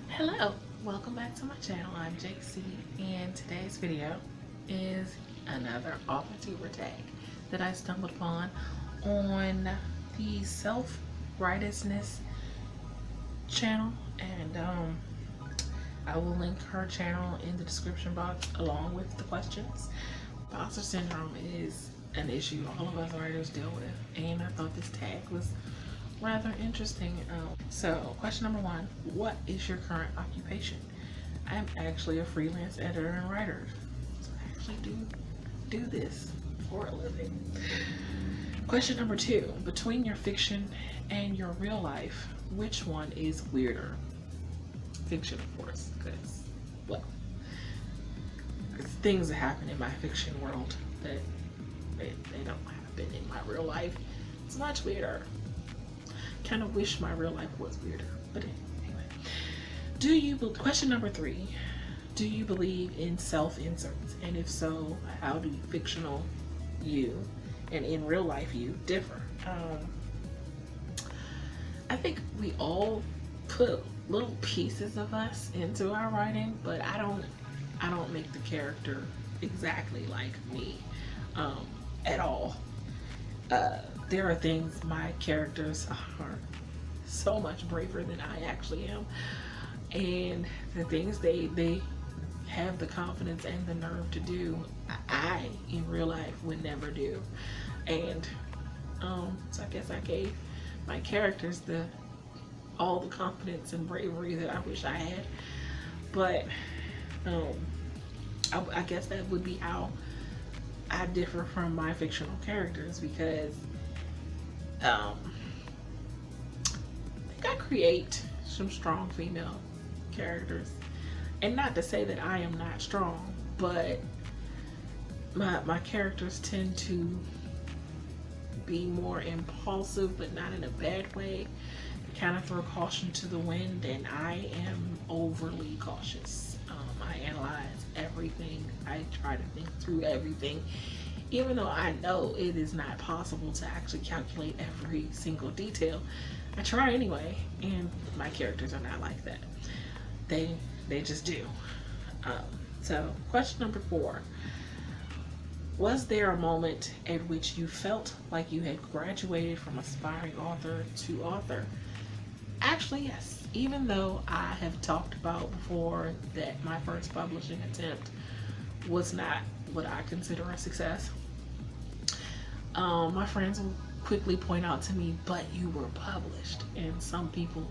Hello, welcome back to my channel. I'm JC, and today's video is another AuthorTuber tag that I stumbled upon on the self-righteousness channel, and I will link her channel in the description box along with the questions. Imposter syndrome is an issue all of us writers deal with, and I thought this tag was rather interesting. So question number one, what is your current occupation? I'm actually a freelance editor and writer, so I actually do this for a living. Question number two, between your fiction and your real life, which one is weirder? Fiction, of course, because, well, there's things that happen in my fiction world that they don't happen in my real life. It's much weirder. Kind of wish my real life was weirder, but anyway. Question number three, do you believe in self-inserts? And if so, how do fictional you and in real life you differ? I think we all put little pieces of us into our writing, but I don't make the character exactly like me at all. There are things my characters are so much braver than I actually am, and the things they have the confidence and the nerve to do, I in real life would never do. And so I guess I gave my characters all the confidence and bravery that I wish I had, but I guess that would be how I differ from my fictional characters, because I think I create some strong female characters, and not to say that I am not strong, but my characters tend to be more impulsive, but not in a bad way. They kind of throw caution to the wind, and I am overly cautious. I analyze everything. I try to think through everything, even though I know it is not possible to actually calculate every single detail. I try anyway, and my characters are not like that. They just do. So question number four, was there a moment at which you felt like you had graduated from aspiring author to author? Actually, yes. Even though I have talked about before that my first publishing attempt was not what I consider a success, my friends will quickly point out to me, but you were published, and some people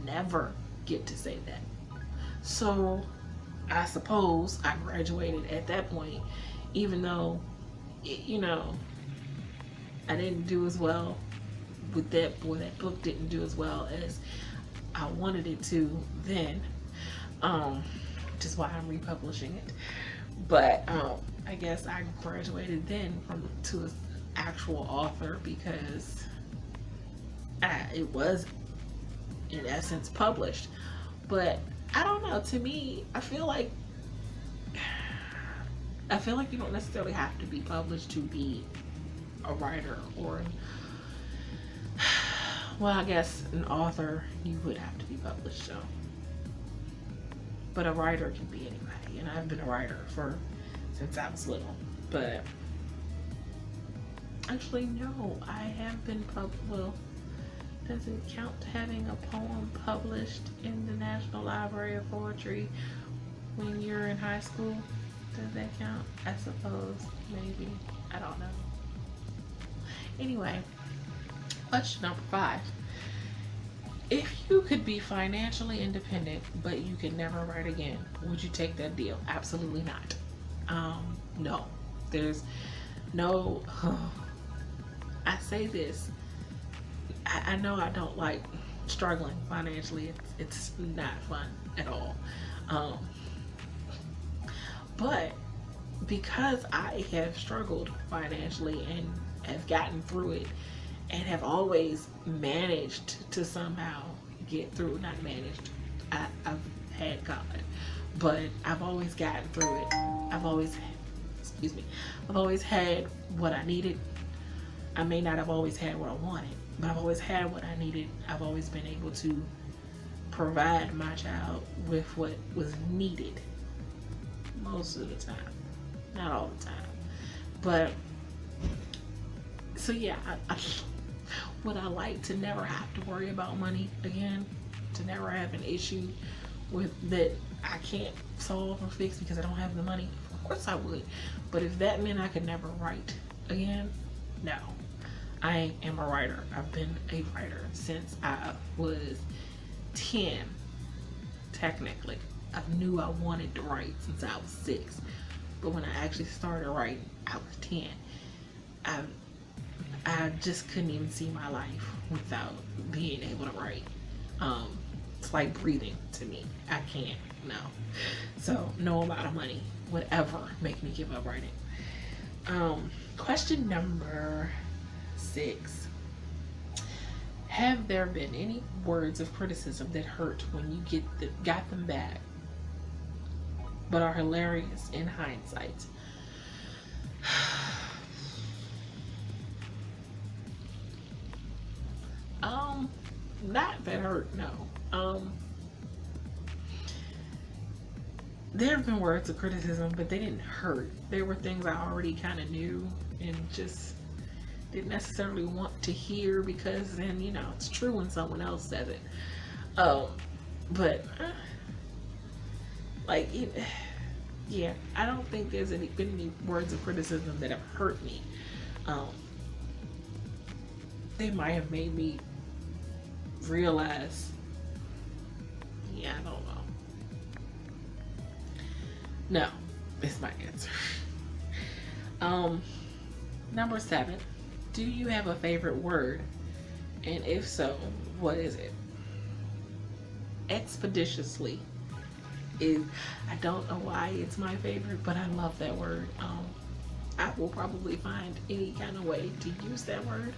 never get to say that. So I suppose I graduated at that point, even though I didn't do as well with that, or that book didn't do as well as I wanted it to then, which is why I'm republishing it. But I guess I graduated then to an actual author, because it was in essence published. But I don't know, to me, I feel like you don't necessarily have to be published to be a writer, or well, I guess an author, you would have to be published, so. But a writer can be anybody, and I've been a writer since I was little. But actually, no, I have been well, does it count having a poem published in the National Library of Poetry when you're in high school? Does that count? I suppose, maybe, I don't know. Anyway, question number five. If you could be financially independent, but you could never write again, would you take that deal? Absolutely not. No. There's no... I say this. I know I don't like struggling financially. It's not fun at all. But because I have struggled financially and have gotten through it, and have always managed to somehow get through, not managed, I've had God, but I've always gotten through it. I've always had what I needed. I may not have always had what I wanted, but I've always had what I needed. I've always been able to provide my child with what was needed most of the time, not all the time. But so yeah, would I like to never have to worry about money again, to never have an issue with that I can't solve or fix because I don't have the money? Of course I would. But if that meant I could never write again, no. I am a writer. I've been a writer since I was 10, technically. I knew I wanted to write since I was 6. But when I actually started writing, I was 10. I just couldn't even see my life without being able to write. It's like breathing to me. I can't, no. So no amount of money would ever make me give up writing. Question number 6. Have there been any words of criticism that hurt when you got them back, but are hilarious in hindsight? Not that hurt, no. There have been words of criticism, but they didn't hurt. They were things I already kind of knew and just didn't necessarily want to hear, because then, you know, it's true when someone else says it. But like, yeah, I don't think there's been any words of criticism that have hurt me. They might have made me realize, yeah, I don't know. No, is my answer. Number 7. Do you have a favorite word? And if so, what is it? Expeditiously is, I don't know why it's my favorite, but I love that word. I will probably find any kind of way to use that word.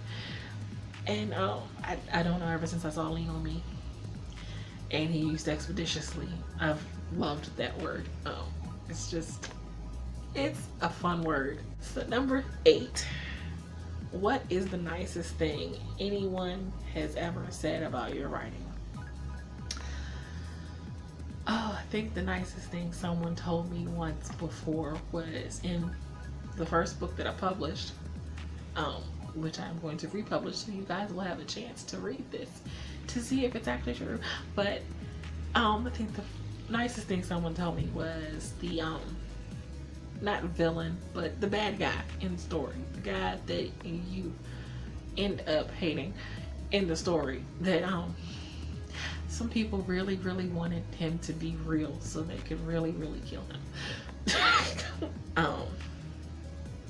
And I don't know, ever since I saw Lean on Me and he used expeditiously, I've loved that word. It's a fun word. So number 8. What is the nicest thing anyone has ever said about your writing? Oh, I think the nicest thing someone told me once before was in the first book that I published, which I'm going to republish, so you guys will have a chance to read this to see if it's actually true. But I think the nicest thing someone told me was the not villain, but the bad guy in the story, the guy that you end up hating in the story, that some people really wanted him to be real so they could really kill him.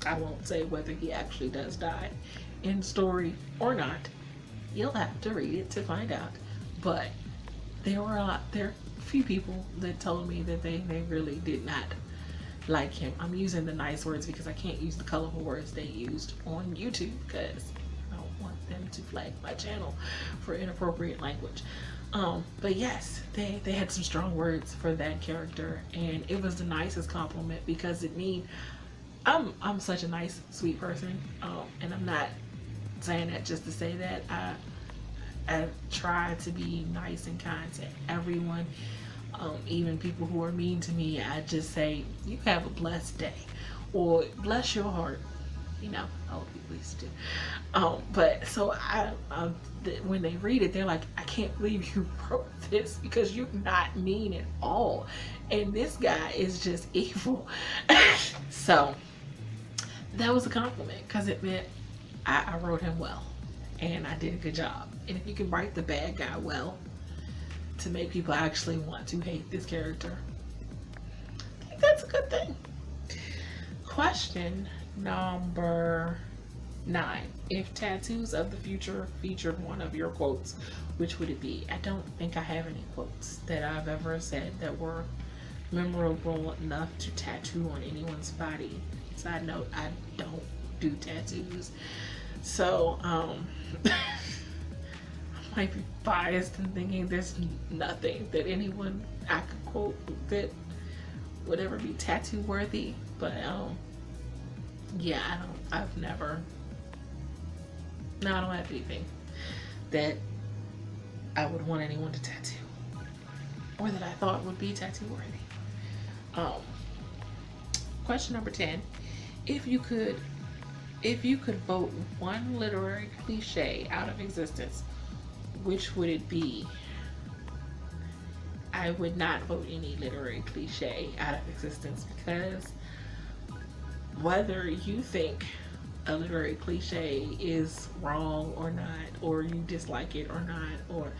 I won't say whether he actually does die in the story or not. You'll have to read it to find out. But there are a few people that told me that they really did not like him. I'm using the nice words because I can't use the colorful words they used on YouTube, because I don't want them to flag my channel for inappropriate language. But yes, they had some strong words for that character, and it was the nicest compliment, because it means I'm such a nice, sweet person, and I'm not saying that just to say that. I try to be nice and kind to everyone, even people who are mean to me. I just say, you have a blessed day, or bless your heart, you know, all people used to. But so when they read it, they're like, I can't believe you wrote this, because you're not mean at all, and this guy is just evil. So that was a compliment, because it meant I wrote him well and I did a good job. And if you can write the bad guy well to make people actually want to hate this character, I think that's a good thing. Question number 9. If tattoos of the future featured one of your quotes, which would it be? I don't think I have any quotes that I've ever said that were memorable enough to tattoo on anyone's body. Side note, I don't do tattoos. So, I might be biased in thinking there's nothing that anyone I could quote that would ever be tattoo worthy. But, yeah, I don't have anything that I would want anyone to tattoo. or that I thought would be tattoo worthy. Question number 10. If you could vote one literary cliche out of existence, which would it be? I would not vote any literary cliche out of existence, because whether you think a literary cliche is wrong or not, or you dislike it or not, or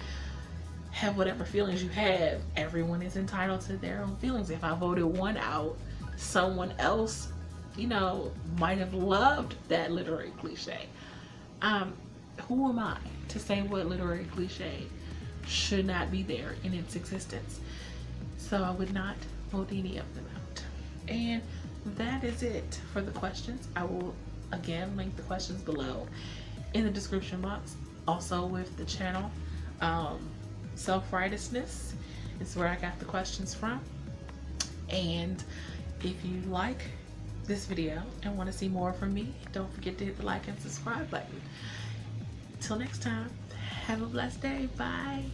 have whatever feelings you have, everyone is entitled to their own feelings. If I voted one out, someone else, might have loved that literary cliche. Who am I to say what literary cliche should not be there in its existence? So I would not vote any of them out. And that is it for the questions. I will again link the questions below in the description box. Also with the channel, Self-Righteousness is where I got the questions from. And if you like this video and want to see more from me, don't forget to hit the like and subscribe button. Till next time, have a blessed day. Bye.